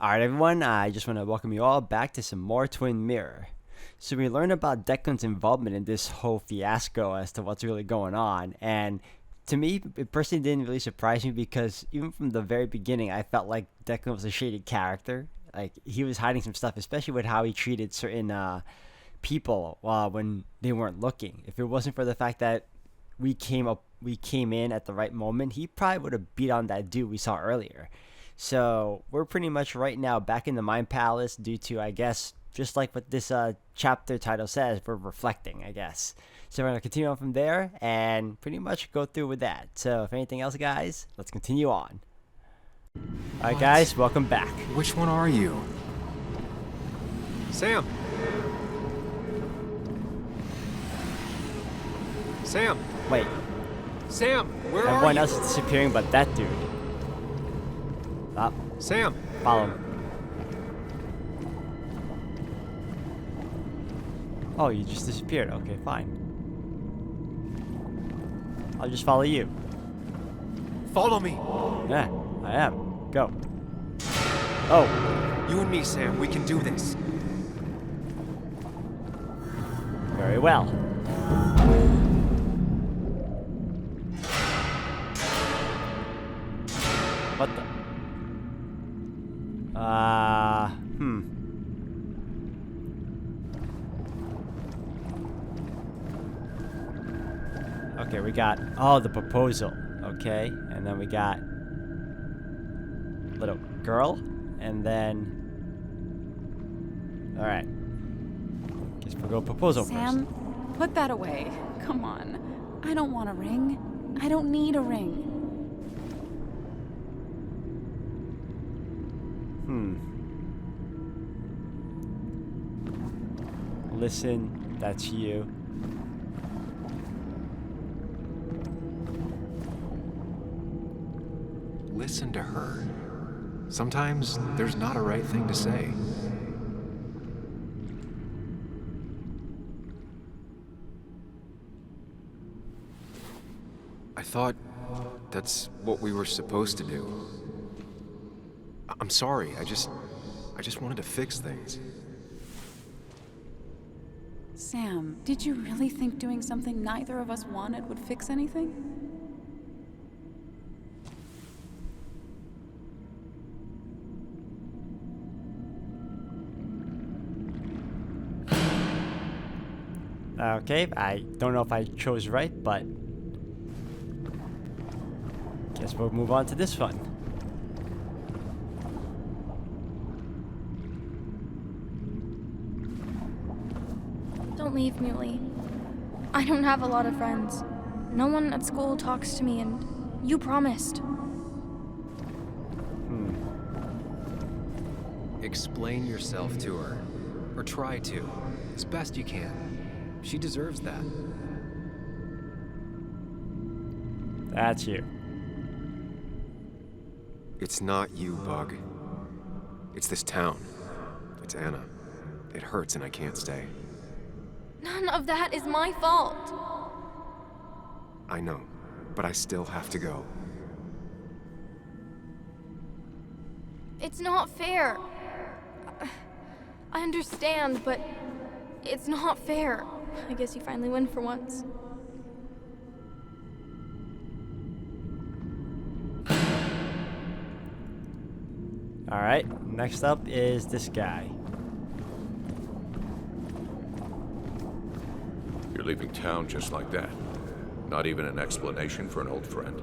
Alright everyone, I just want to welcome you all back to some more Twin Mirror. So we learned about Declan's involvement in this whole fiasco as to what's really going on, and to me, it personally didn't really surprise me because even from the very beginning, I felt like Declan was a shady character. Like, he was hiding some stuff, especially with how he treated certain people when they weren't looking. If it wasn't for the fact that we came in at the right moment, he probably would have beat on that dude we saw earlier. So we're pretty much right now back in the Mind Palace due to, I guess, just like what this chapter title says, we're reflecting, I guess. So we're going to continue on from there and pretty much go through with that. So if anything else, guys, let's continue on. Alright guys, welcome back. Which one are you? Sam! Sam! Wait, Sam! Where are everyone you? else is disappearing but that dude. Stop. Sam! Follow him. Oh, you just disappeared. Okay, fine. I'll just follow you. Follow me! Yeah, I am. Go. Oh, You and me, Sam, we can do this. very well. What the? Okay, we got, oh, the proposal. Okay, and then we got little girl, and then, all right. Guess we'll go proposal Sam, first. put that away. Come on. I don't want a ring. I don't need a ring. Listen, that's you. Listen to her. Sometimes there's not a right thing to say. I thought that's what we were supposed to do. I'm sorry, I just wanted to fix things. Sam, did you really think doing something neither of us wanted would fix anything? Okay, I don't know if I chose right, but guess we'll move on to this one. Don't leave, Muley. I don't have a lot of friends. No one at school talks to me, and you promised. Explain yourself to her. Or try to. As best you can. She deserves that. That's you. It's not you, Bug. It's this town. It's Anna. It hurts and I can't stay. None of that is my fault. I know, but I still have to go. It's not fair. I understand, but it's not fair. I guess you finally win for once. Alright, next up is this guy. You're leaving town just like that. Not even an explanation for an old friend.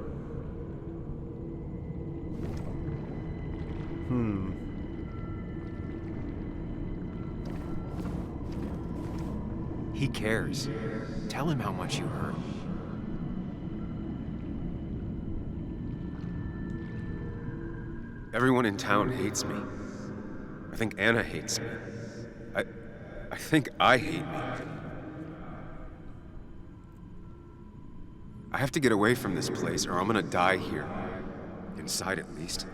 He cares. Tell him how much you hurt. Everyone in town hates me. I think Anna hates me. I think I hate me. I have to get away from this place or I'm gonna die here. Inside at least.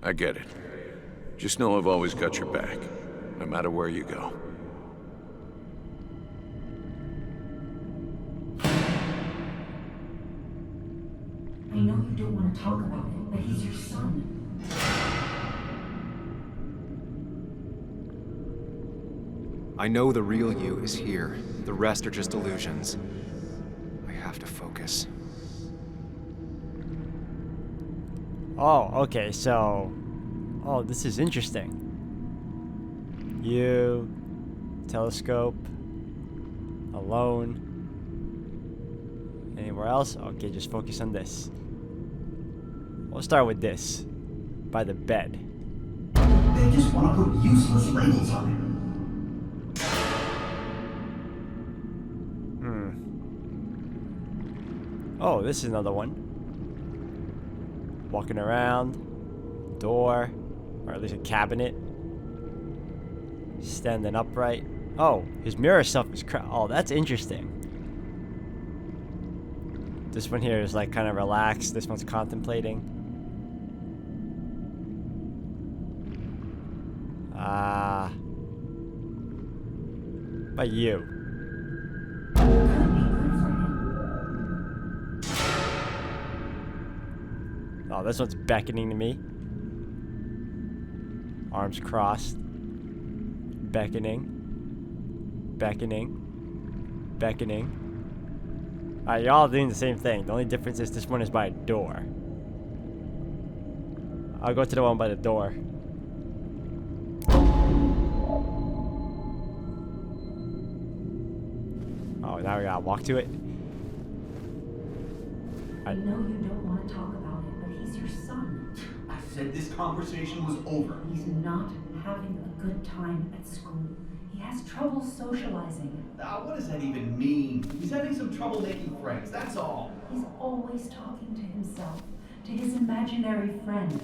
I get it. Just know I've always got your back, no matter where you go. I know you don't want to talk about it, but he's your son. I know the real you is here. The rest are just illusions. I have to focus. Oh, okay, so... Oh, this is interesting. You... Telescope... Alone... Anywhere else? Okay, just focus on this. We'll start with this. By the bed. They just want to put useless labels on it. Oh, this is another one. Walking around. Door. Or at least a cabinet. Standing upright. Oh, his mirror stuff is oh, that's interesting. This one here is like kind of relaxed. This one's contemplating. By you. Oh, this one's beckoning to me. Arms crossed. Beckoning. Beckoning. Beckoning. Alright, you're all doing the same thing. The only difference is this one is by a door. I'll go to the one by the door. Oh, now we gotta walk to it. I know you don't want to talk about it, but he's your son. I said this conversation was over. He's not having a good time at school. He has trouble socializing. What does that even mean? He's having some trouble making friends, that's all. He's always talking to himself, to his imaginary friend.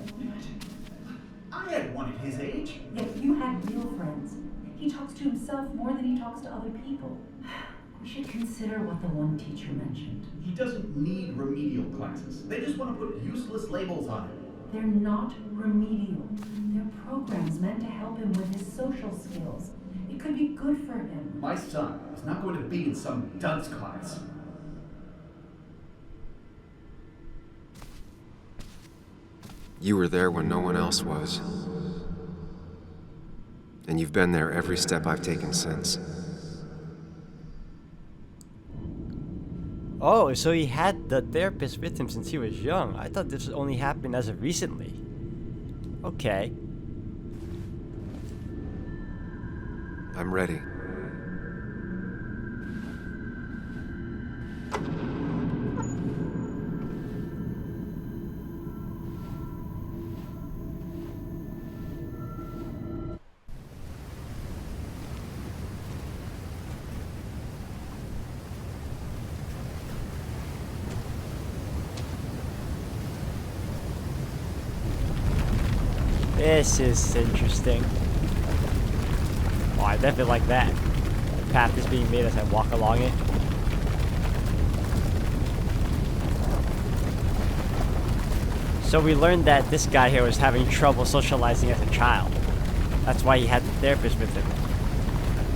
I had one at his age. Yet you had real friends. He talks to himself more than he talks to other people. We should consider what the one teacher mentioned. He doesn't need remedial classes. They just want to put useless labels on him. They're not remedial. They're programs meant to help him with his social skills. It could be good for him. My son is not going to be in some dunce class. You were there when no one else was. And you've been there every step I've taken since. Oh, so he had the therapist with him since he was young. I thought this only happened as of recently. Okay. I'm ready. This is interesting. Oh, I definitely like that. The path is being made as I walk along it. So we learned that this guy here was having trouble socializing as a child. That's why he had the therapist with him.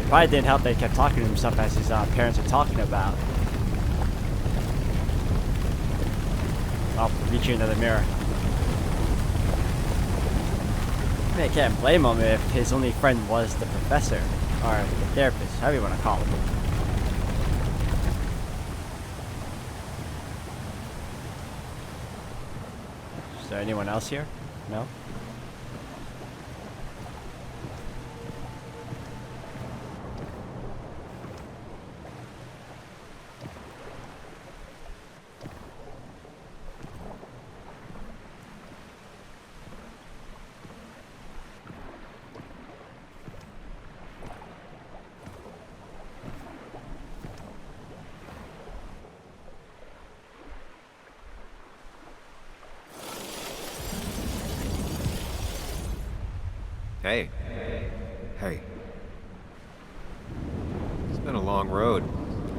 It probably didn't help that he kept talking to himself as his parents are talking about. Oh, reach you another mirror. I mean, I can't blame him if his only friend was the professor, or the therapist, however you want to call him. Is there anyone else here? No? Hey. Hey. It's been a long road.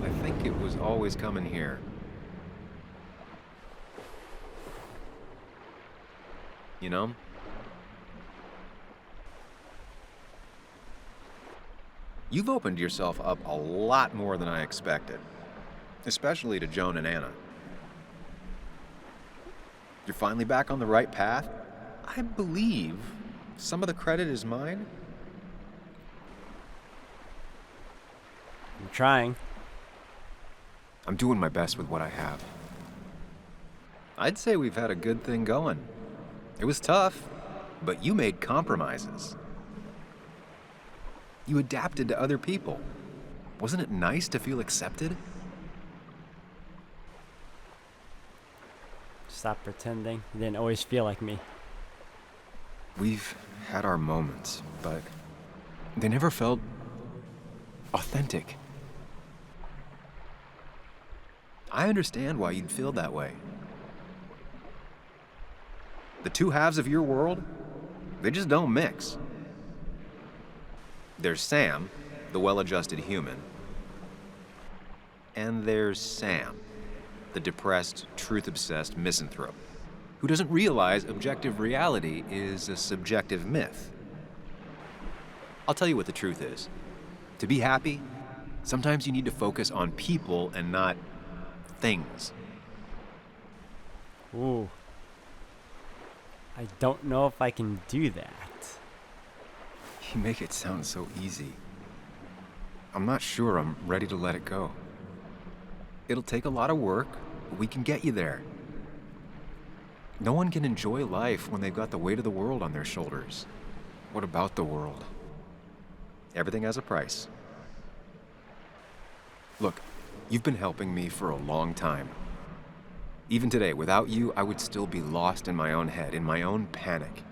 I think it was always coming here. You know? You've opened yourself up a lot more than I expected. Especially to Joan and Anna. You're finally back on the right path? I believe some of the credit is mine. I'm trying. I'm doing my best with what I have. I'd say we've had a good thing going. It was tough, but you made compromises. You adapted to other people. Wasn't it nice to feel accepted? Stop pretending. You didn't always feel like me. We've had our moments, but they never felt authentic. I understand why you'd feel that way. The two halves of your world, they just don't mix. There's Sam, the well-adjusted human, and there's Sam, the depressed, truth-obsessed misanthrope, who doesn't realize objective reality is a subjective myth. I'll tell you what the truth is. To be happy, sometimes you need to focus on people and not things. Ooh. I don't know if I can do that. You make it sound so easy. I'm not sure I'm ready to let it go. It'll take a lot of work, but we can get you there. No one can enjoy life when they've got the weight of the world on their shoulders. What about the world? Everything has a price. Look, you've been helping me for a long time. Even today, without you, I would still be lost in my own head, in my own panic.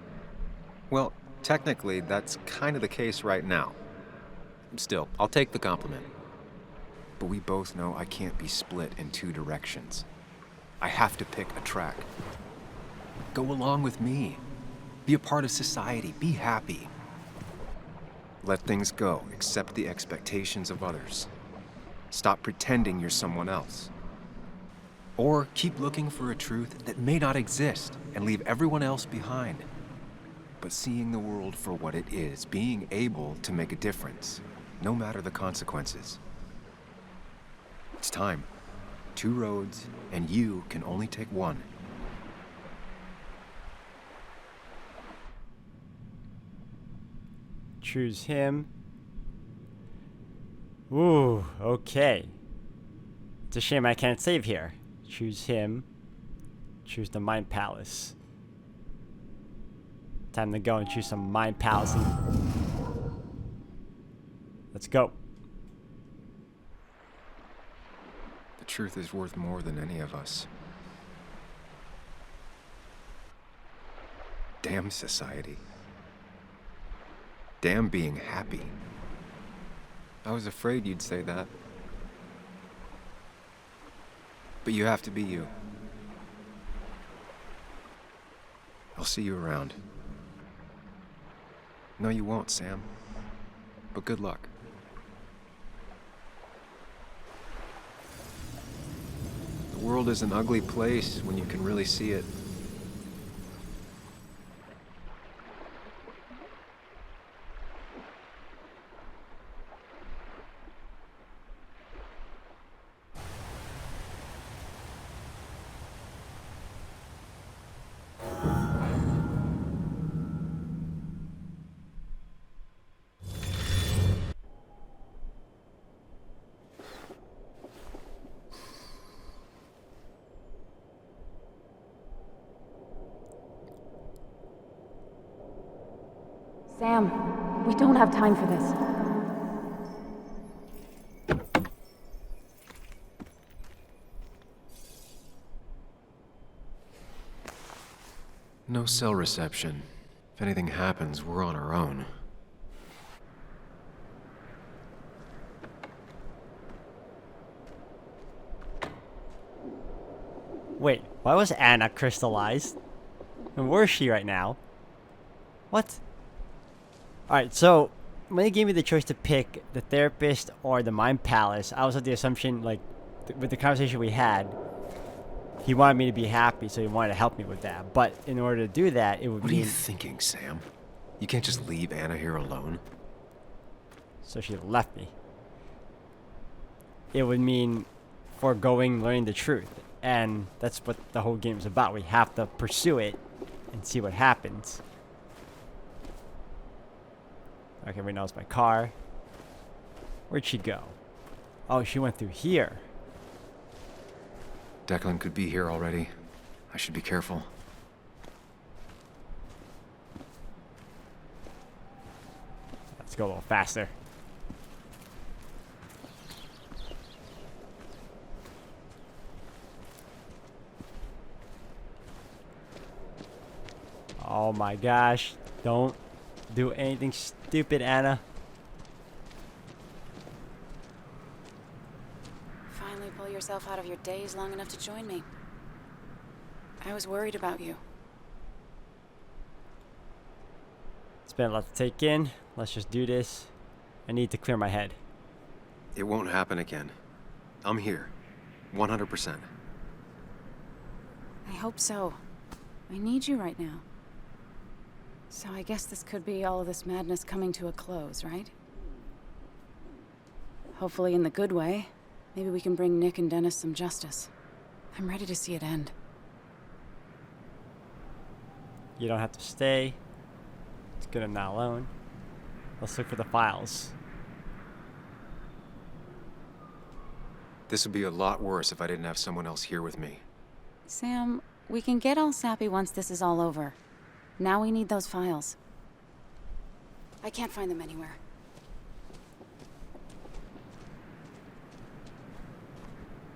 Well, technically, that's kind of the case right now. Still, I'll take the compliment. But we both know I can't be split in two directions. I have to pick a track. Go along with me. Be a part of society. Be happy. Let things go. Accept the expectations of others. Stop pretending you're someone else. Or keep looking for a truth that may not exist and leave everyone else behind. But seeing the world for what it is, being able to make a difference, no matter the consequences. It's time. Two roads, and you can only take one. Choose him. Ooh, okay. It's a shame I can't save here. Choose him. Choose the Mind Palace. Time to go and choose some Mind Palace. Let's go. The truth is worth more than any of us. Damn society. Damn being happy. I was afraid you'd say that. But you have to be you. I'll see you around. No, you won't, Sam. But good luck. The world is an ugly place when you can really see it. Sam, we don't have time for this. No cell reception. If anything happens, we're on our own. Wait, why was Anna crystallized? And where is she right now? What? Alright, so when they gave me the choice to pick the therapist or the Mind Palace, I was of the assumption, like, with the conversation we had, he wanted me to be happy, so he wanted to help me with that. But in order to do that, it would What are you mean... thinking, Sam? You can't just leave Anna here alone. So she left me. It would mean foregoing learning the truth. And that's what the whole game is about. We have to pursue it and see what happens. Okay, right now it's my car. Where'd she go? Oh, she went through here. Declan could be here already. I should be careful. Let's go a little faster. Oh my gosh. Don't do anything stupid, Anna. Finally pull yourself out of your daze long enough to join me. I was worried about you. It's been a lot to take in. Let's just do this. I need to clear my head. It won't happen again. I'm here. 100%. I hope so. I need you right now. So I guess this could be all of this madness coming to a close, right? Hopefully in the good way. Maybe we can bring Nick and Dennis some justice. I'm ready to see it end. You don't have to stay. It's good I'm not alone. Let's look for the files. This would be a lot worse if I didn't have someone else here with me. Sam, we can get all sappy once this is all over. Now we need those files. I can't find them anywhere.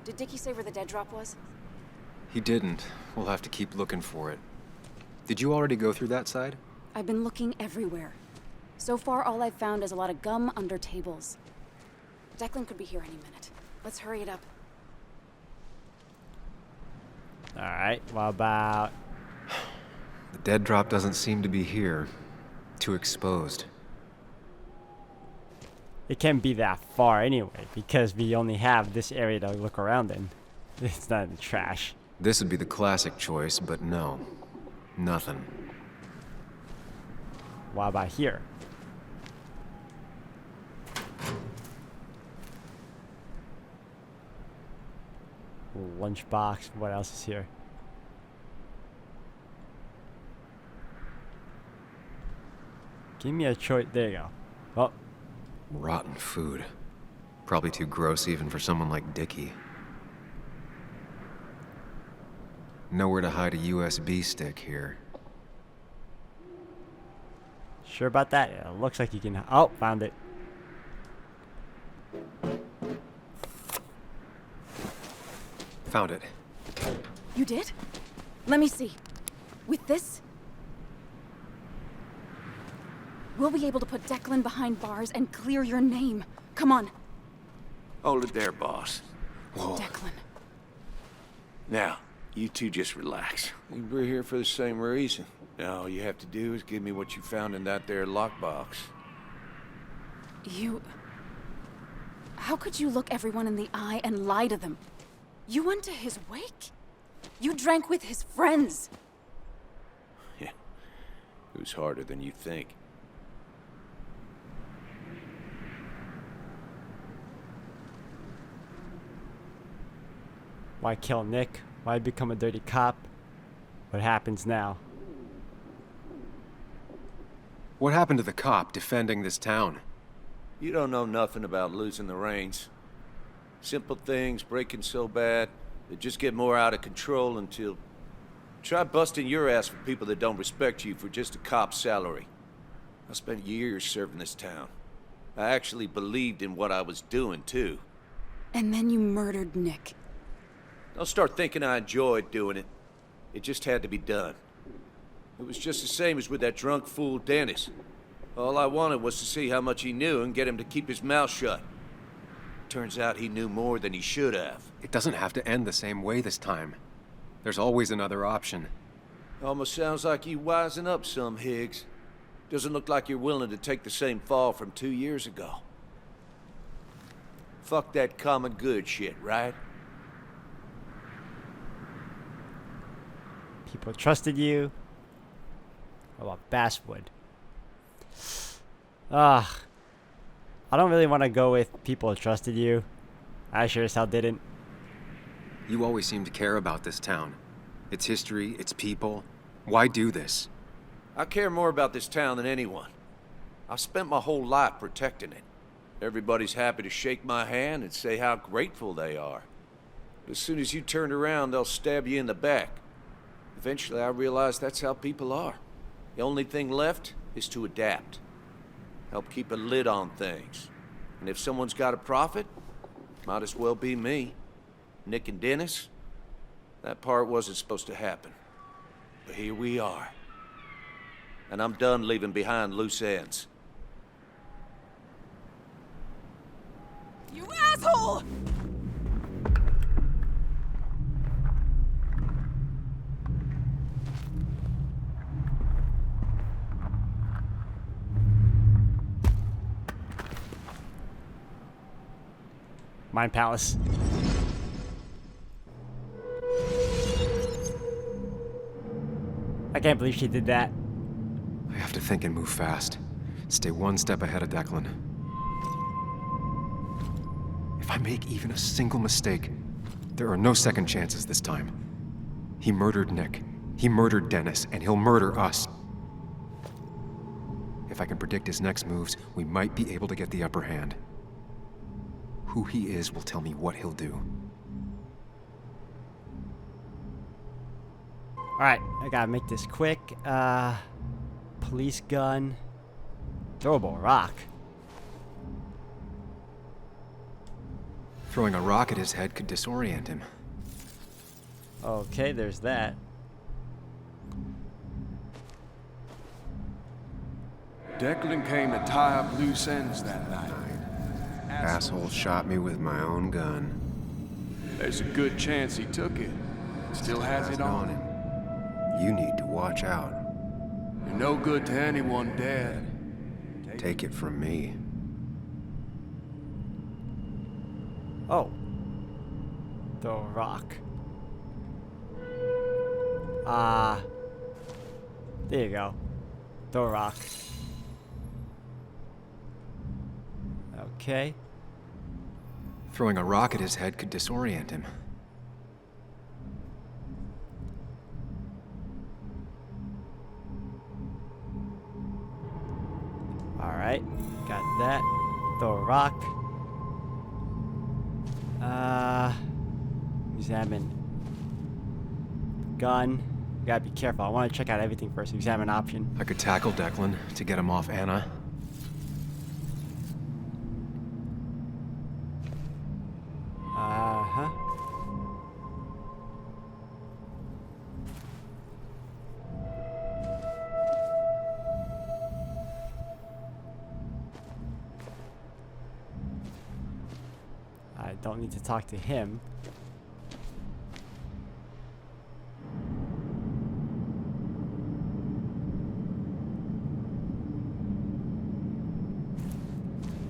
Did Dickie say where the dead drop was? He didn't. We'll have to keep looking for it. Did you already go through that side? I've been looking everywhere. So far, all I've found is a lot of gum under tables. Declan could be here any minute. Let's hurry it up. Alright, what about... The dead drop doesn't seem to be here. Too exposed. It can't be that far anyway, because we only have this area to look around in. It's not in the trash. This would be the classic choice, but no. Nothing. What about here? Lunchbox, what else is here? Give me a choice. There you go. Oh, Rotten food. Probably too gross even for someone like Dickie. Nowhere to hide a USB stick here. sure about that? Yeah, it looks like you can. Oh, found it. Found it. You did? Let me see. With this, we'll be able to put Declan behind bars and clear your name. Come on, Hold it there, boss. Whoa. Declan. Now, you two just relax. We're here for the same reason. Now, all you have to do is give me what you found in that there lockbox. You... How could you look everyone in the eye and lie to them? You went to his wake? You drank with his friends. Yeah, it was harder than you think. Why kill Nick? Why become a dirty cop? What happens now? What happened to the cop defending this town? You don't know nothing about losing the reins. Simple things breaking so bad, they just get more out of control until... Try busting your ass for people that don't respect you for just a cop's salary. I spent years serving this town. I actually believed in what I was doing, too. And then you murdered Nick. Don't start thinking I enjoyed doing it. It just had to be done. It was just the same as with that drunk fool Dennis. All I wanted was to see how much he knew and get him to keep his mouth shut. Turns out he knew more than he should have. It doesn't have to end the same way this time. There's always another option. Almost sounds like you wising up some, Higgs. Doesn't look like you're willing to take the same fall from 2 years ago. Fuck that common good shit, right? People trusted you. What about Basswood? I don't really want to go with people who trusted you. I sure as hell didn't. You always seem to care about this town. Its history, its people. Why do this? I care more about this town than anyone. I've spent my whole life protecting it. Everybody's happy to shake my hand and say how grateful they are. But as soon as you turn around, they'll stab you in the back. Eventually, I realized that's how people are. The only thing left is to adapt. Help keep a lid on things. And if someone's got a profit, might as well be me. Nick and Dennis, that part wasn't supposed to happen. But here we are. And I'm done leaving behind loose ends. You asshole! Mind Palace. I can't believe she did that. I have to think and move fast. Stay one step ahead of Declan. If I make even a single mistake, there are no second chances this time. He murdered Nick. He murdered Dennis, and he'll murder us. If I can predict his next moves, we might be able to get the upper hand. Who he is will tell me what he'll do. Alright, I gotta make this quick. Police gun. Throwable rock. Throwing a rock at his head could disorient him. Okay, there's that. Declan came to tie up loose ends that night. Asshole shot me with my own gun. There's a good chance he took it. Still has it on him. You need to watch out. You're no good to anyone dead. Take it from me. Oh. Throw a rock. There you go. Throw a rock. Okay. Throwing a rock at his head could disorient him. Alright. Got that. Throw a rock. Examine. Gun. You gotta be careful. I want to check out everything first. Examine option. I could tackle Declan to get him off Anna. Uh-huh. I don't need to talk to him.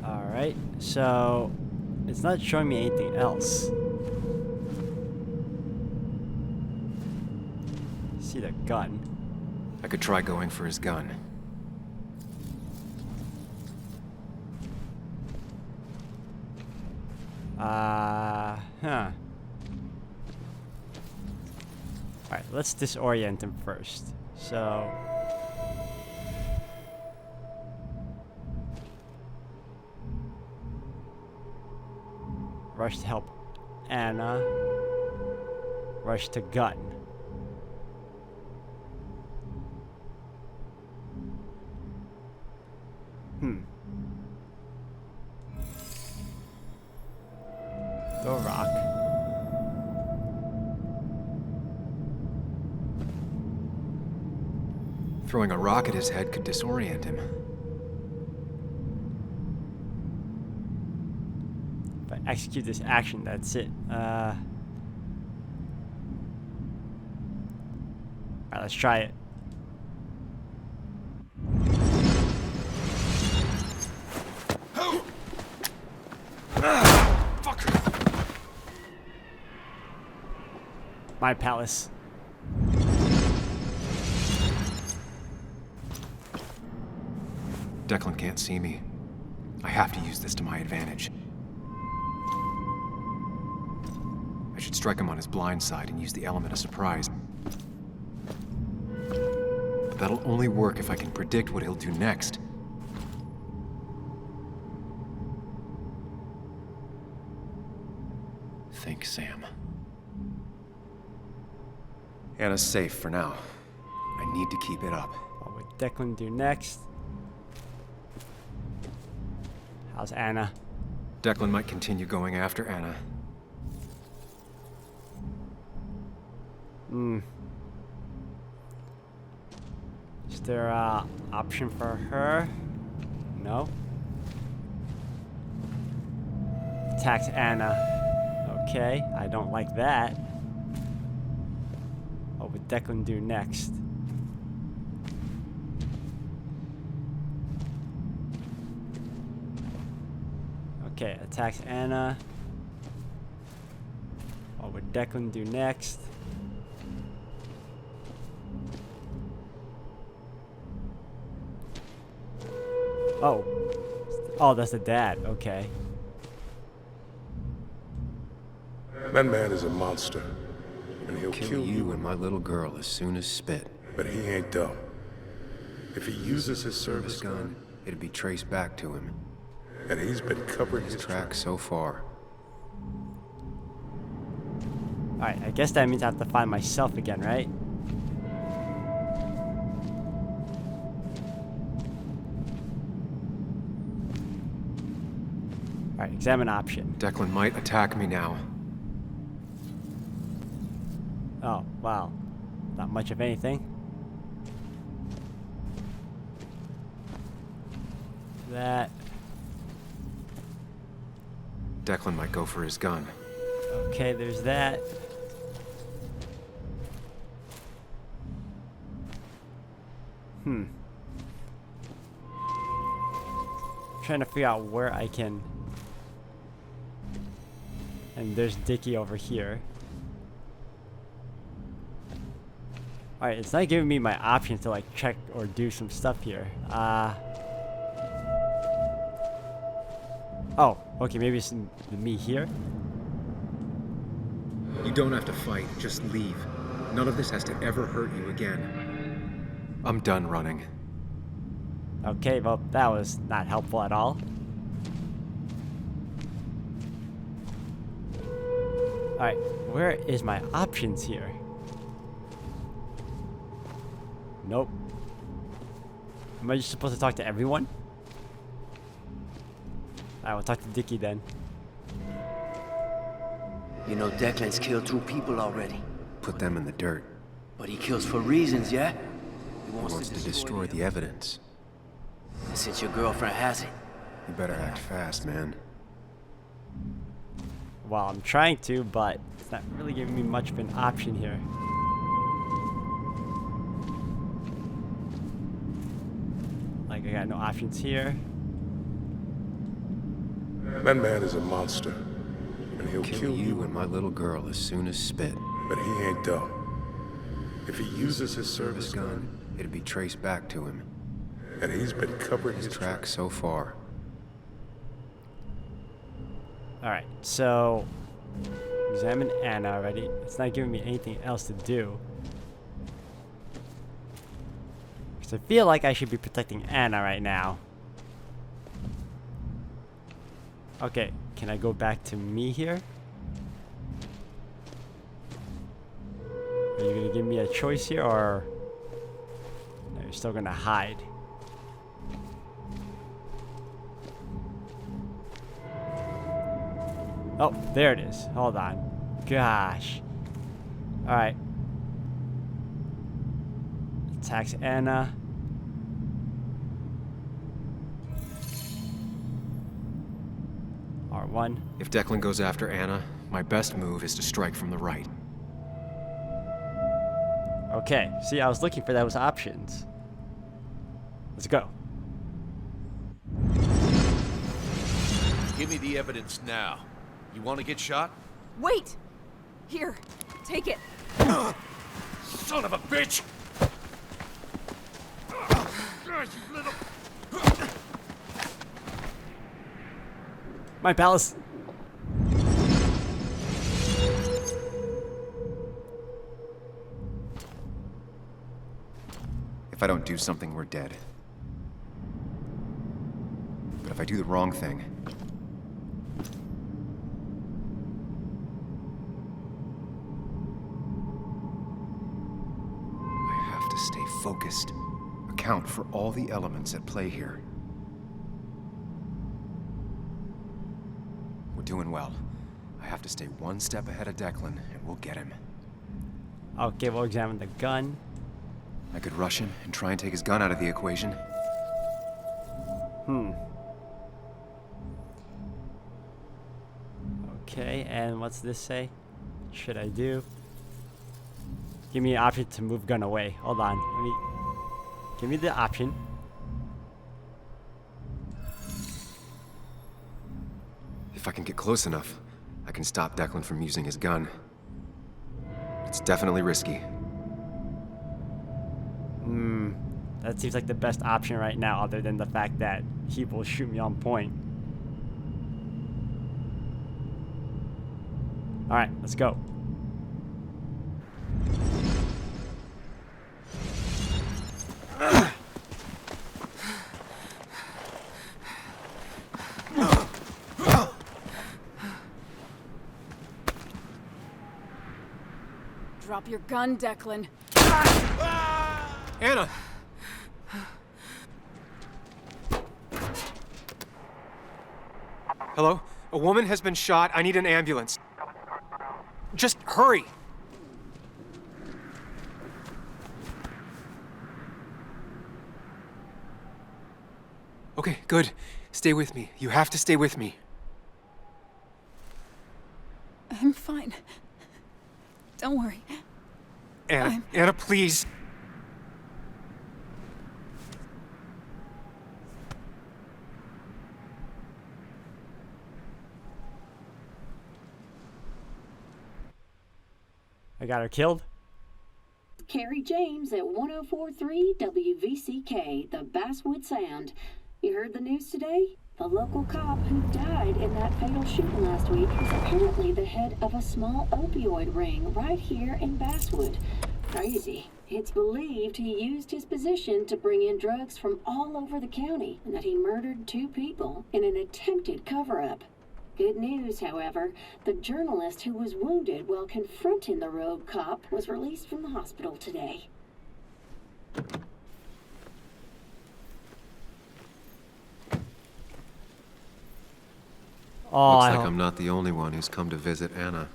Alright, so it's not showing me anything else. See the gun. I could try going for his gun. Huh. Alright, let's disorient him first. So... rush to help Anna. Rush to gun. Throw a rock. Throwing a rock at his head could disorient him. If I execute this action, that's it. Alright, let's try it. My palace. Declan can't see me. I have to use this to my advantage. I should strike him on his blind side and use the element of surprise. But that'll only work if I can predict what he'll do next. think, Sam. Anna's safe for now. I need to keep it up. What would Declan do next? How's Anna? Declan might continue going after Anna. Is there a option for her? No. Attacks Anna. Okay, I don't like that. What would Declan do next? Okay, attacks Anna. What would Declan do next? Oh. Oh, that's the dad. Okay. That man is a monster. And he'll Kill you and my little girl as soon as spit. But he ain't dumb. If he uses his service gun, it'd be traced back to him. and he's been covering his Tracks so far. Alright, I guess that means I have to find myself again, right? Alright, examine option. Declan might attack me now. Oh, wow. Not much of anything. That. Declan might go for his gun. Okay, there's that. Trying to figure out where I can. And there's Dickie over here. Alright, it's not giving me my options to like check or do some stuff here. Oh, okay, maybe it's me here. You don't have to fight, just leave. None of this has to ever hurt you again. I'm done running. Okay, well, that was not helpful at all. Alright, where is my options here? Nope. Am I just supposed to talk to everyone? Alright, we'll talk to Dickie then. You know Declan's killed 2 people already. Put them in the dirt. But he kills for reasons, yeah? He He wants to destroy the evidence. And since your girlfriend has it. You better act fast, man. Well, I'm trying to, but it's not really giving me much of an option here. Like, I got no options here. That man is a monster, and he'll Kill you and my little girl as soon as spit. But he ain't dumb. If he uses his service gun, Gun, it'd be traced back to him. and he's been covering his Tracks so far. Alright, so examine Anna already. It's not giving me anything else to do. Because I feel like I should be protecting Anna right now. Okay, can I go back to me here? Are you gonna give me a choice here, or no, you're still gonna hide? Oh, there it is. Hold on. Gosh. Alright. Attacks Anna. R1. If Declan goes after Anna, my best move is to strike from the right. Okay. See, I was looking for those options. Let's go. Give me the evidence now. You want to get shot? Wait! Here, take it. Son of a bitch! My palace. If I don't do something, we're dead. But if I do the wrong thing, focused. Account for all the elements at play here. We're doing well. I have to stay one step ahead of Declan, and we'll get him. Okay, we'll examine the gun. I could rush him and try and take his gun out of the equation. Okay, and what's this say? Should I do? Give me an option to move gun away. Hold on. Give me the option. If I can get close enough, I can stop Declan from using his gun. It's definitely risky. That seems like the best option right now, other than the fact that he will shoot me on point. Alright, let's go. Drop your gun, Declan. Anna! Hello? A woman has been shot. I need an ambulance. Just hurry! Okay, good. Stay with me. You have to stay with me. I'm fine. Don't worry. Anna, Anna, please. I got her killed. Carrie James at 104.3 WVCK, the Basswood Sound. You heard the news today? The local cop who died in that fatal shooting last week is apparently the head of a small opioid ring right here in Basswood. Crazy. It's believed he used his position to bring in drugs from all over the county and that he murdered 2 people in an attempted cover-up. Good news, however, the journalist who was wounded while confronting the rogue cop was released from the hospital today. Oh, Looks like I'm not the only one who's come to visit Anna.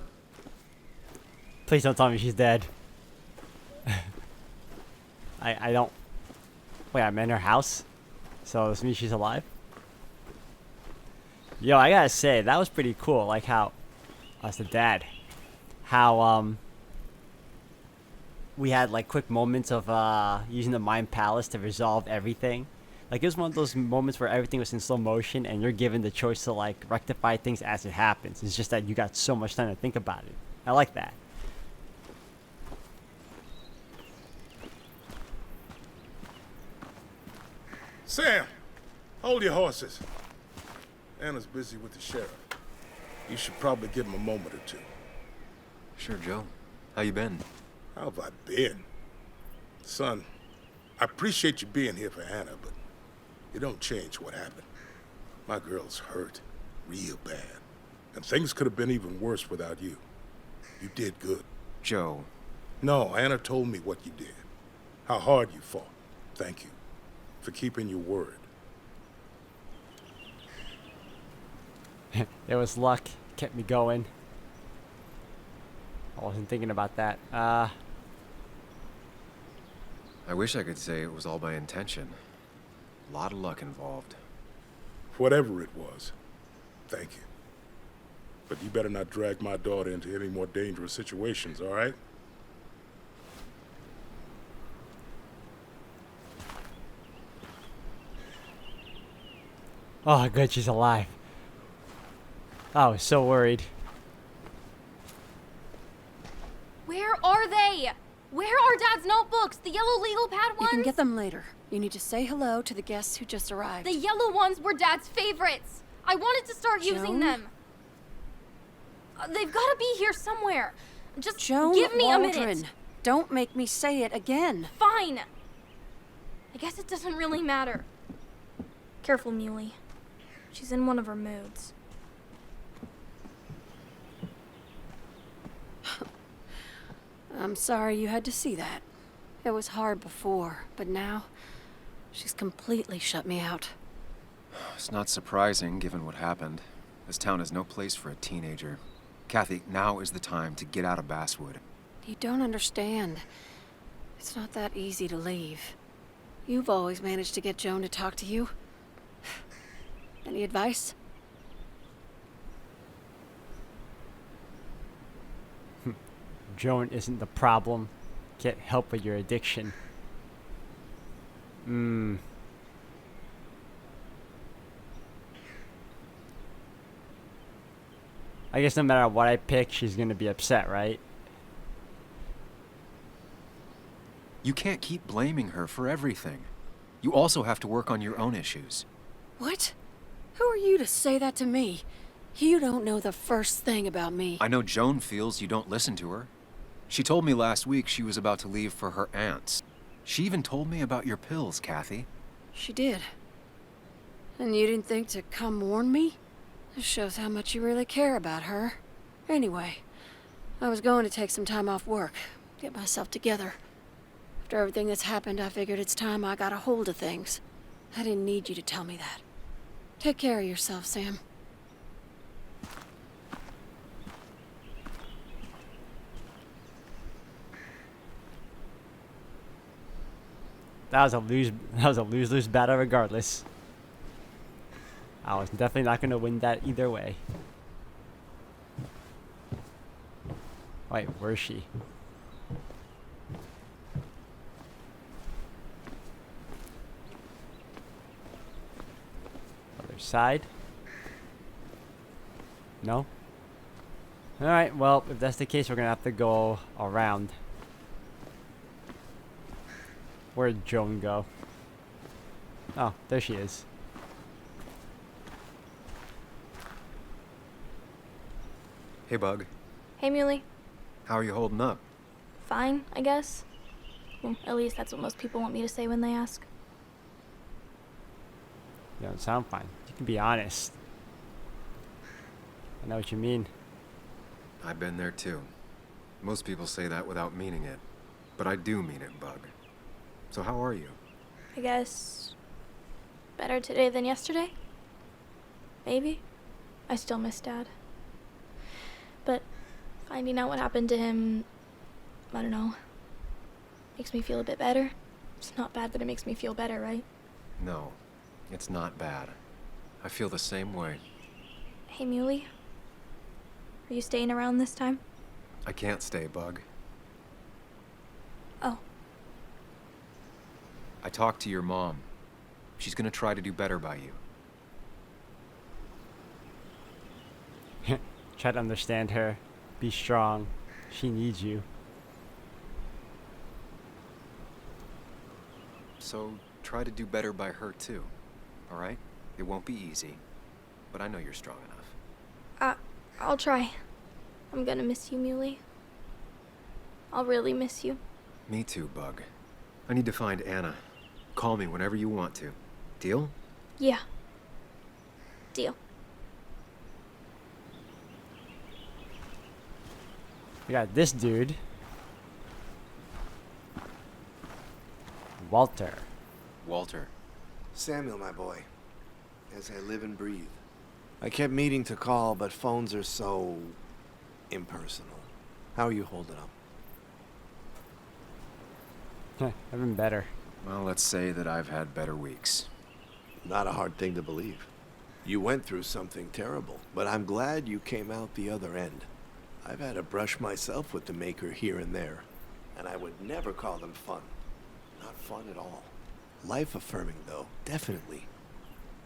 Please don't tell me she's dead. I don't... Wait, I'm in her house? So this means she's alive? Yo, I gotta say, that was pretty cool. Like how... That's the dad. How, we had, like, quick moments of, using the Mind Palace to resolve everything. Like, it was one of those moments where everything was in slow motion and you're given the choice to, like, rectify things as it happens. It's just that you got so much time to think about it. I like that. Sam, hold your horses. Anna's busy with the sheriff. You should probably give him a moment or 2. Sure, Joe. How you been? How have I been? Son, I appreciate you being here for Anna, but it don't change what happened. My girl's hurt, real bad. And things could have been even worse without you. You did good. Joe. No, Anna told me what you did. How hard you fought. Thank you for keeping your word. It was luck. Kept me going. I wasn't thinking about that. I wish I could say it was all by intention. A lot of luck involved. Whatever it was, thank you. But you better not drag my daughter into any more dangerous situations, all right? Oh, good, she's alive. I was so worried. Where are they? Where are Dad's notebooks? The yellow legal pad ones? You can get them later. You need to say hello to the guests who just arrived. The yellow ones were Dad's favorites. I wanted to start using them. They've got to be here somewhere. Just Joan give me Waldron. a minute. Don't make me say it again. Fine. I guess it doesn't really matter. Careful, Muley. She's in one of her moods. I'm sorry you had to see that. It was hard before, but now she's completely shut me out. It's not surprising, given what happened. This town is no place for a teenager. Kathy, now is the time to get out of Basswood. You don't understand. It's not that easy to leave. You've always managed to get Joan to talk to you. Any advice? Joan isn't the problem. Get help with your addiction. I guess no matter what I pick, she's gonna be upset, right? You can't keep blaming her for everything. You also have to work on your own issues. What? Who are you to say that to me? You don't know the first thing about me. I know Joan feels you don't listen to her. She told me last week she was about to leave for her aunt's. She even told me about your pills, Kathy. She did. And you didn't think to come warn me? This shows how much you really care about her. Anyway, I was going to take some time off work, get myself together. After everything that's happened, I figured it's time I got a hold of things. I didn't need you to tell me that. Take care of yourself, Sam. That was a lose-lose battle regardless. I was definitely not gonna win that either way. Wait, where is she? Other side? No? Alright, well, if that's the case, we're gonna have to go around. Where'd Joan go? Oh, there she is. Hey, Bug. Hey, Muley. How are you holding up? Fine, I guess. Well, at least that's what most people want me to say when they ask. You don't sound fine. You can be honest. I know what you mean. I've been there too. Most people say that without meaning it. But I do mean it, Bug. So how are you? I guess better today than yesterday? Maybe. I still miss Dad. But finding out what happened to him, I don't know, makes me feel a bit better. It's not bad, but it makes me feel better, right? No, it's not bad. I feel the same way. Hey, Muley. Are you staying around this time? I can't stay, Bug. Oh. I talked to your mom. She's gonna try to do better by you. Try to understand her. Be strong. She needs you. So try to do better by her too, alright? It won't be easy, but I know you're strong enough. I'll try. I'm gonna miss you, Muley. I'll really miss you. Me too, Bug. I need to find Anna. Call me whenever you want to. Deal? Yeah. Deal. We got this dude. Walter. Walter. Samuel, my boy. As I live and breathe. I kept meaning to call, but phones are so impersonal. How are you holding up? I've been better. Well, let's say that I've had better weeks. Not a hard thing to believe. You went through something terrible, but I'm glad you came out the other end. I've had a brush myself with the Maker here and there, and I would never call them fun. Not fun at all. Life-affirming, though, definitely.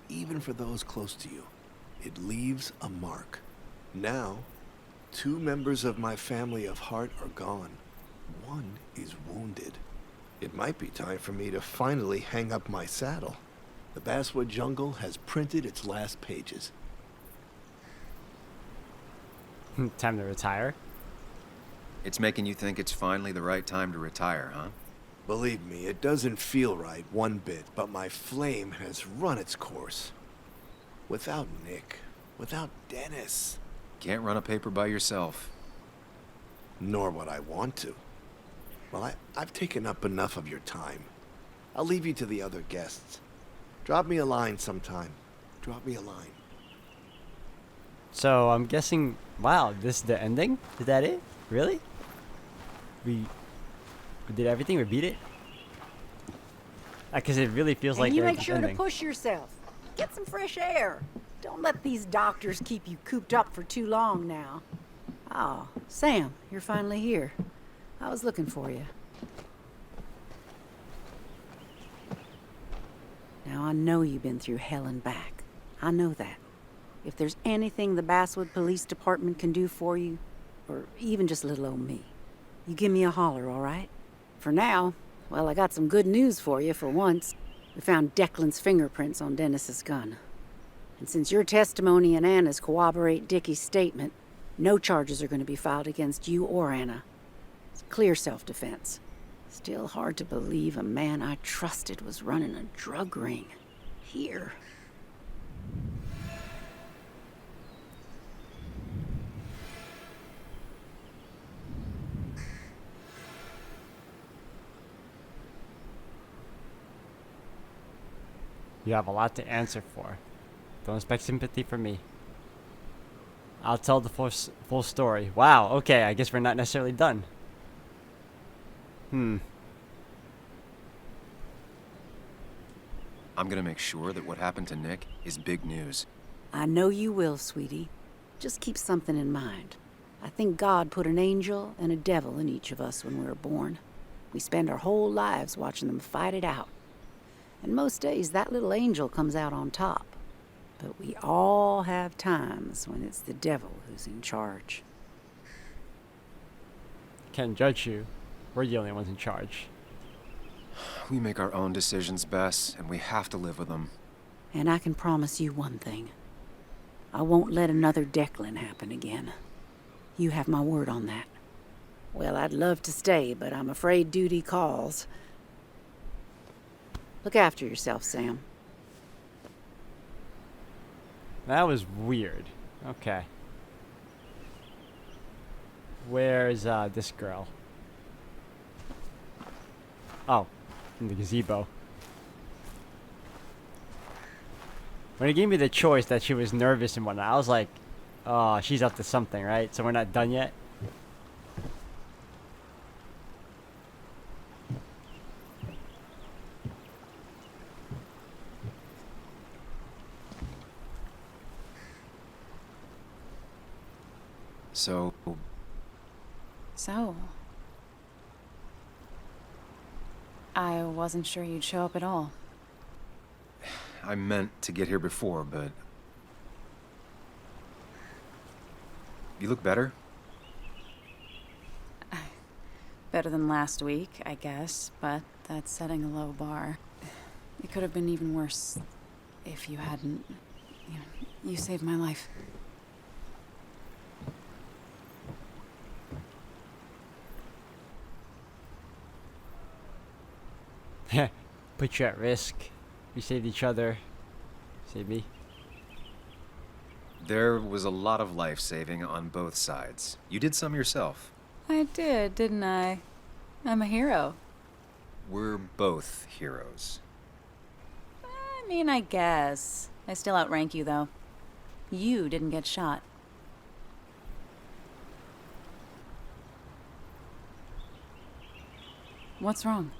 Even for those close to you. It leaves a mark. Now, 2 members of my family of heart are gone. One is wounded. It might be time for me to finally hang up my saddle. The Basswood Jungle has printed its last pages. Time to retire? It's making you think it's finally the right time to retire, huh? Believe me, it doesn't feel right one bit, but my flame has run its course. Without Nick, without Dennis. Can't run a paper by yourself. Nor would I want to. Well, I've taken up enough of your time. I'll leave you to the other guests. Drop me a line sometime. Drop me a line. So I'm guessing, wow, this is the ending? Is that it? Really? We did everything? We beat it? Because it really feels like you they're make just sure ending. to push yourself. Get some fresh air. Don't let these doctors keep you cooped up for too long now. Oh, Sam, you're finally here. I was looking for you. Now, I know you've been through hell and back. I know that. If there's anything the Basswood Police Department can do for you, or even just little old me, you give me a holler, all right? For now, well, I got some good news for you for once. We found Declan's fingerprints on Dennis's gun. And since your testimony and Anna's corroborate Dickie's statement, no charges are going to be filed against you or Anna. It's clear self-defense. Still hard to believe a man I trusted was running a drug ring. Here. You have a lot to answer for. Don't expect sympathy from me. I'll tell the full story. Wow, okay, I guess we're not necessarily done. I'm gonna make sure that what happened to Nick is big news. I know you will, sweetie. Just keep something in mind. I think God put an angel and a devil in each of us when we were born. We spend our whole lives watching them fight it out. And most days, that little angel comes out on top. But we all have times when it's the devil who's in charge. Can't judge you. We're the only ones in charge. We make our own decisions, Bess, and we have to live with them. And I can promise you one thing. I won't let another Declan happen again. You have my word on that. Well, I'd love to stay, but I'm afraid duty calls. Look after yourself, Sam. That was weird. Okay. Where's this girl? Oh, in the gazebo. When it gave me the choice that she was nervous and whatnot, I was like, oh, she's up to something, right? So we're not done yet? So, I wasn't sure you'd show up at all. I meant to get here before, but... You look better? Better than last week, I guess, but that's setting a low bar. It could have been even worse if you hadn't... You saved my life. Put you at risk. We saved each other. Save me. There was a lot of life-saving on both sides. You did some yourself. I did, didn't I? I'm a hero. We're both heroes. I mean, I guess. I still outrank you, though. You didn't get shot. What's wrong?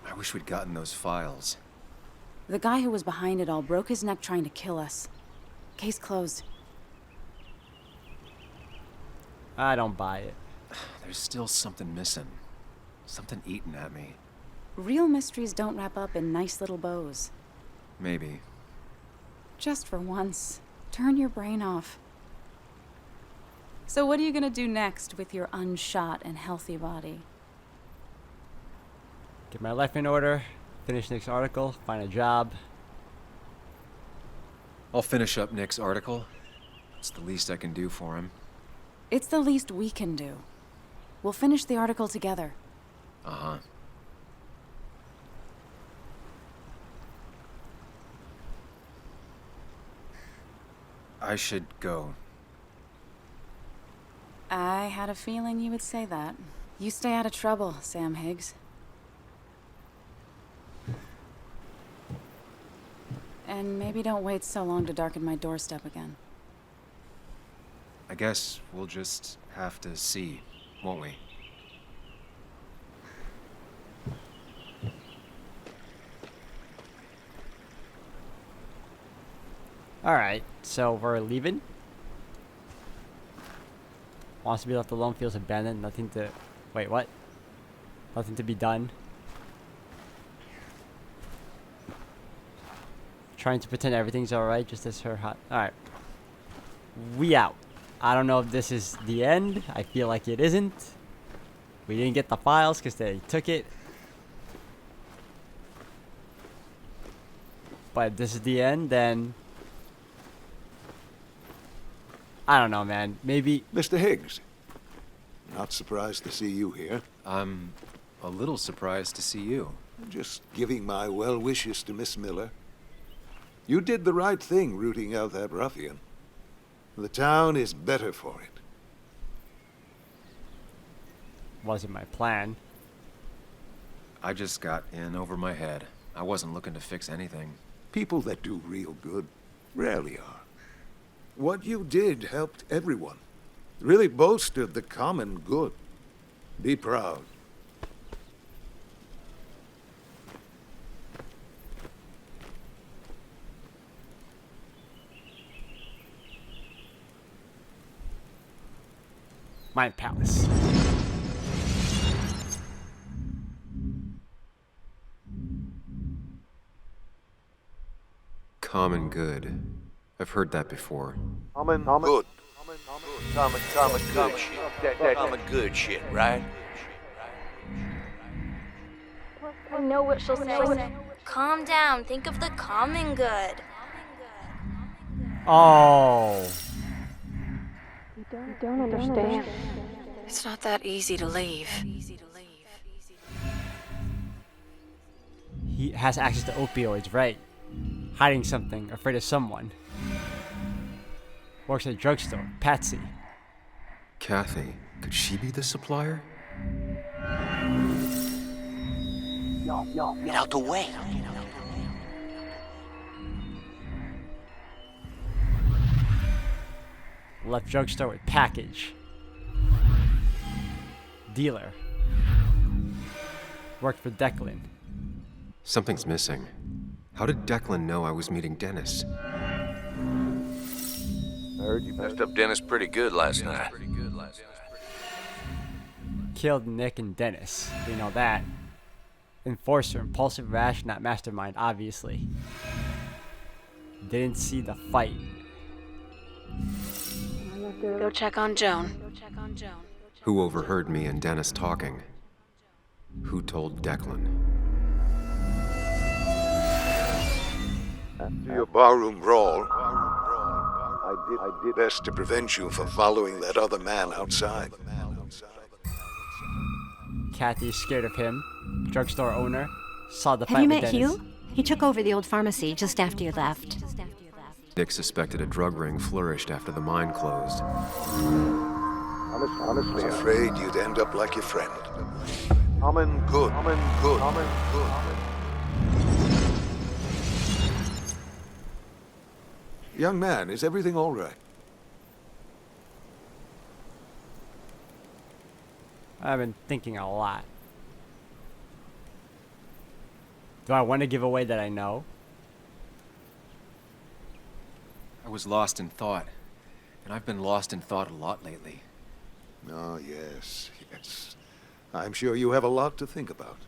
I wish we'd gotten those files. The guy who was behind it all broke his neck trying to kill us. Case closed. I don't buy it. There's still something missing. Something eating at me. Real mysteries don't wrap up in nice little bows. Maybe. Just for once, turn your brain off. So what are you gonna do next with your unshot and healthy body? Get my life in order, finish Nick's article, find a job. I'll finish up Nick's article. It's the least I can do for him. It's the least we can do. We'll finish the article together. Uh-huh. I should go. I had a feeling you would say that. You stay out of trouble, Sam Higgs. And maybe don't wait so long to darken my doorstep again. I guess we'll just have to see, won't we? Alright, so we're leaving. Wants to be left alone, feels abandoned, nothing to... Wait, what? Nothing to be done. Trying to pretend everything's alright, just as her hot... Alright. We out. I don't know if this is the end. I feel like it isn't. We didn't get the files because they took it. But if this is the end, then... I don't know, man. Maybe... Mr. Higgs. Not surprised to see you here. I'm a little surprised to see you. Just giving my well wishes to Miss Miller. You did the right thing rooting out that ruffian. The town is better for it. Wasn't my plan. I just got in over my head. I wasn't looking to fix anything. People that do real good rarely are. What you did helped everyone. Really bolstered the common good. Be proud. Mind Palace. Common good. I've heard that before. Common good. Common good shit. Common good shit, right? I know what she'll say. Calm down. Think of the common good. Oh. You don't understand. It's not that easy to leave. He has access to opioids, right? Hiding something, afraid of someone. Works at a drugstore. Patsy. Kathy, could she be the supplier? Get out the way. Left drugstore with package. Dealer. Worked for Declan. Something's missing. How did Declan know I was meeting Dennis? I heard you messed up Dennis pretty good last night. Killed Nick and Dennis. We know that. Enforcer, impulsive, rash, not mastermind, obviously. Didn't see the fight. Go check on Joan. Who overheard me and Dennis talking? Who told Declan? After your barroom brawl, I did best to prevent you from following that other man outside. Kathy's scared of him. Drugstore owner. Saw the fight Have you with met Dennis. Hugh? He took over the old pharmacy just after you left. Dick suspected a drug ring flourished after the mine closed. Honestly, afraid you'd end up like your friend. Common good. Young man, is everything all right? I've been thinking a lot. Do I want to give away that I know? I was lost in thought, and I've been lost in thought a lot lately. Oh, yes. I'm sure you have a lot to think about.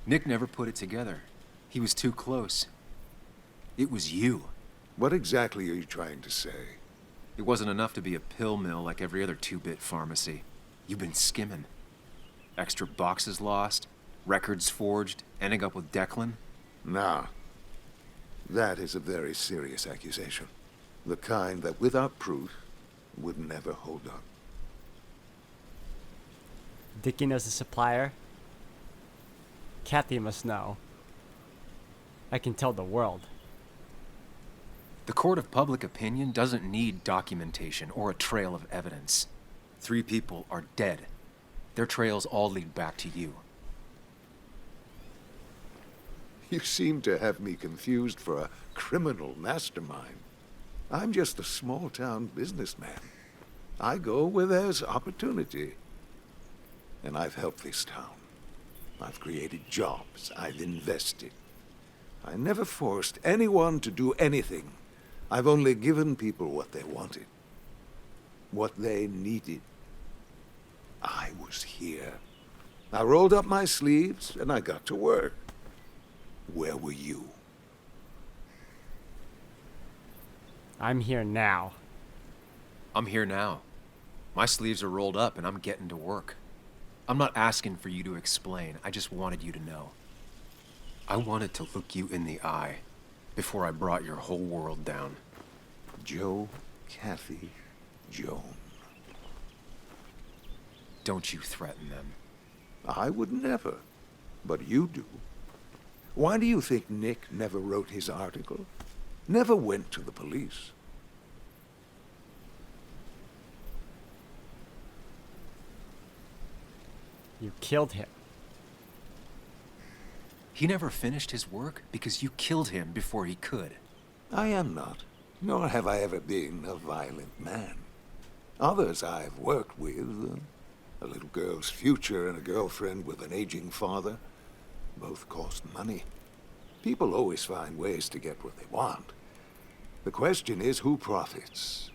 Nick never put it together. He was too close. It was you. What exactly are you trying to say? It wasn't enough to be a pill mill like every other two-bit pharmacy. You've been skimming. Extra boxes lost, records forged, ending up with Declan. Nah. That is a very serious accusation. The kind that, without proof, would never hold up. Dickie knows the supplier. Kathy must know. I can tell the world. The court of public opinion doesn't need documentation or a trail of evidence. 3 people are dead. Their trails all lead back to you. You seem to have me confused for a criminal mastermind. I'm just a small-town businessman. I go where there's opportunity. And I've helped this town. I've created jobs. I've invested. I never forced anyone to do anything. I've only given people what they wanted. What they needed. I was here. I rolled up my sleeves and I got to work. Where were you? I'm here now. I'm here now. My sleeves are rolled up and I'm getting to work. I'm not asking for you to explain. I just wanted you to know. I wanted to look you in the eye before I brought your whole world down. Joe, Kathy, Joan. Don't you threaten them. I would never, but you do. Why do you think Nick never wrote his article? Never went to the police? You killed him. He never finished his work because you killed him before he could. I am not, nor have I ever been a violent man. Others I've worked with, a little girl's future and a girlfriend with an aging father, both cost money. People always find ways to get what they want. The question is, who profits?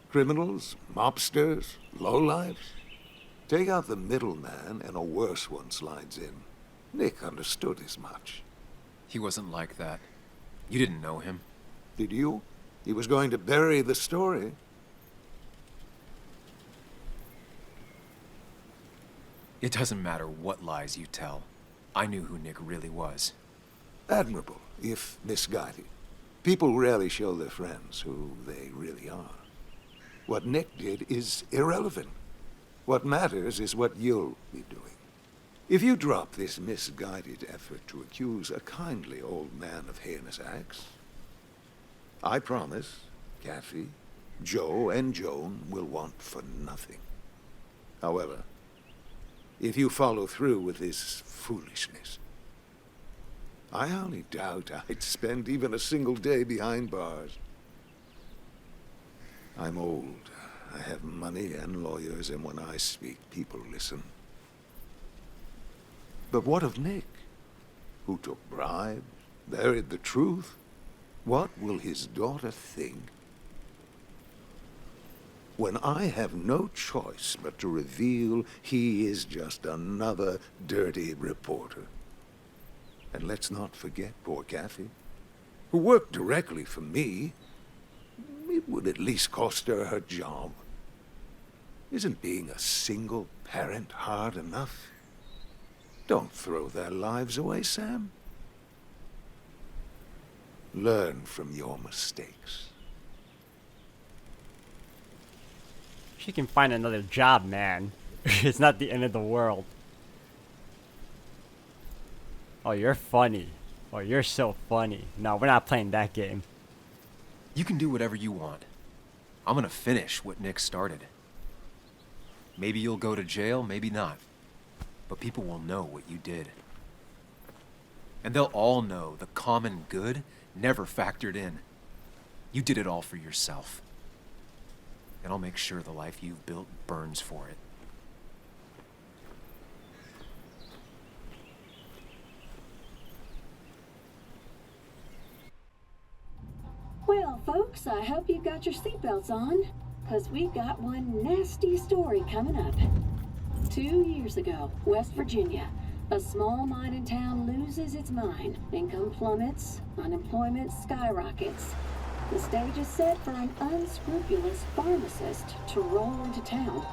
Criminals? Mobsters? Lowlifes? Take out the middleman and a worse one slides in. Nick understood as much. He wasn't like that. You didn't know him. Did you? He was going to bury the story. It doesn't matter what lies you tell. I knew who Nick really was. Admirable, if misguided. People rarely show their friends who they really are. What Nick did is irrelevant. What matters is what you'll be doing. If you drop this misguided effort to accuse a kindly old man of heinous acts, I promise Kathy, Joe, and Joan will want for nothing. However, if you follow through with this foolishness, I only doubt I'd spend even a single day behind bars. I'm old. I have money and lawyers, and when I speak, people listen. But what of Nick? Who took bribes, buried the truth? What will his daughter think? When I have no choice but to reveal he is just another dirty reporter. And let's not forget poor Kathy, who worked directly for me. It would at least cost her her job. Isn't being a single parent hard enough? Don't throw their lives away, Sam. Learn from your mistakes. She can find another job, man. It's not the end of the world. Oh, you're funny. Oh, you're so funny. No, we're not playing that game. You can do whatever you want. I'm gonna finish what Nick started. Maybe you'll go to jail, maybe not. But people will know what you did. And they'll all know the common good never factored in. You did it all for yourself. And I'll make sure the life you've built burns for it. Well, folks, I hope you got your seatbelts on, because we've got one nasty story coming up. 2 years ago, West Virginia, a small mining town loses its mine. Income plummets, unemployment skyrockets. The stage is set for an unscrupulous pharmacist to roll into town.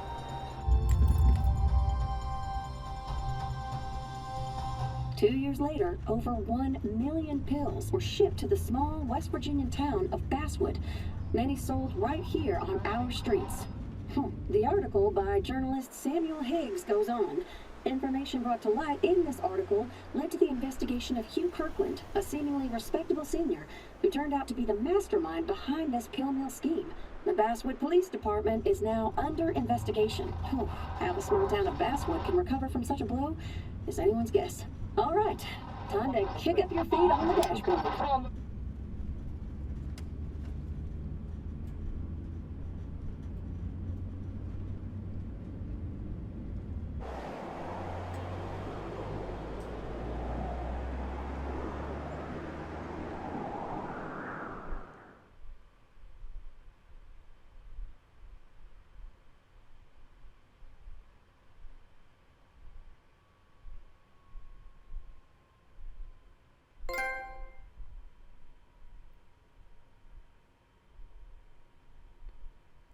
Two years later, over 1 million pills were shipped to the small West Virginian town of Basswood, many sold right here on our streets. The article by journalist Samuel Higgs goes on. Information brought to light in this article led to the investigation of Hugh Kirkland, a seemingly respectable senior who turned out to be the mastermind behind this pill mill scheme. The Basswood Police Department is now under investigation. Whew, how the small town of Basswood can recover from such a blow is anyone's guess. All right, time to kick up your feet on the dashboard.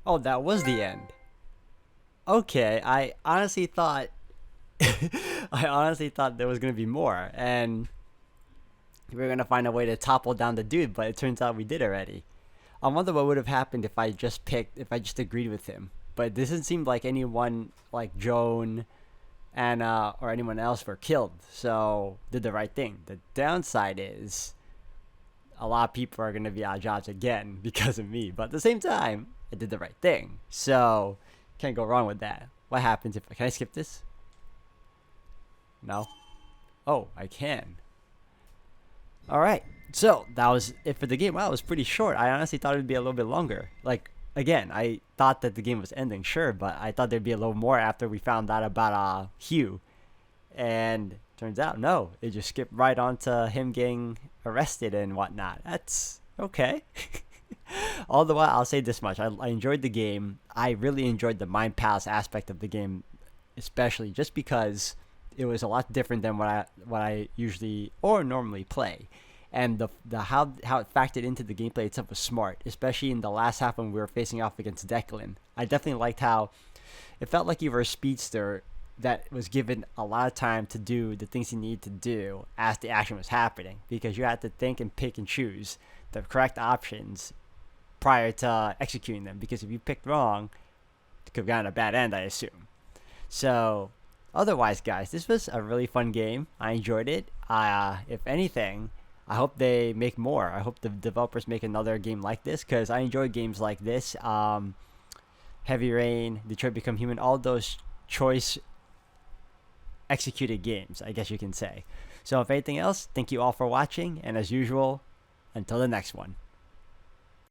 Oh, that was the end. Okay, I honestly thought there was gonna be more, and we were gonna find a way to topple down the dude, but it turns out we did already. I wonder what would have happened if I just agreed with him. But it doesn't seem like anyone like Joan, Anna, or anyone else were killed, so did the right thing. The downside is a lot of people are gonna be out of jobs again because of me, but at the same time, I did the right thing, so can't go wrong with that. What happens if... Can I skip this? No? Oh, I can. Alright, so that was it for the game. Wow, it was pretty short. I honestly thought it would be a little bit longer. Like, again, I thought that the game was ending, sure, but I thought there'd be a little more after we found out about Hugh. And turns out, no. It just skipped right on to him getting arrested and whatnot. That's okay. All the while, I'll say this much. I enjoyed the game. I really enjoyed the Mind Palace aspect of the game, especially just because it was a lot different than what I usually or normally play. And the how it factored into the gameplay itself was smart, especially in the last half when we were facing off against Declan. I definitely liked how it felt like you were a speedster that was given a lot of time to do the things you need to do as the action was happening, because you had to think and pick and choose the correct options prior to executing them, because if you picked wrong, it could have gotten a bad end, I assume. So otherwise, guys, this was a really fun game. I enjoyed it. If anything, I hope they make more. I hope the developers make another game like this, because I enjoy games like this. Heavy Rain, Detroit Become Human, all those choice executed games, I guess you can say. So if anything else, thank you all for watching, and as usual, until the next one.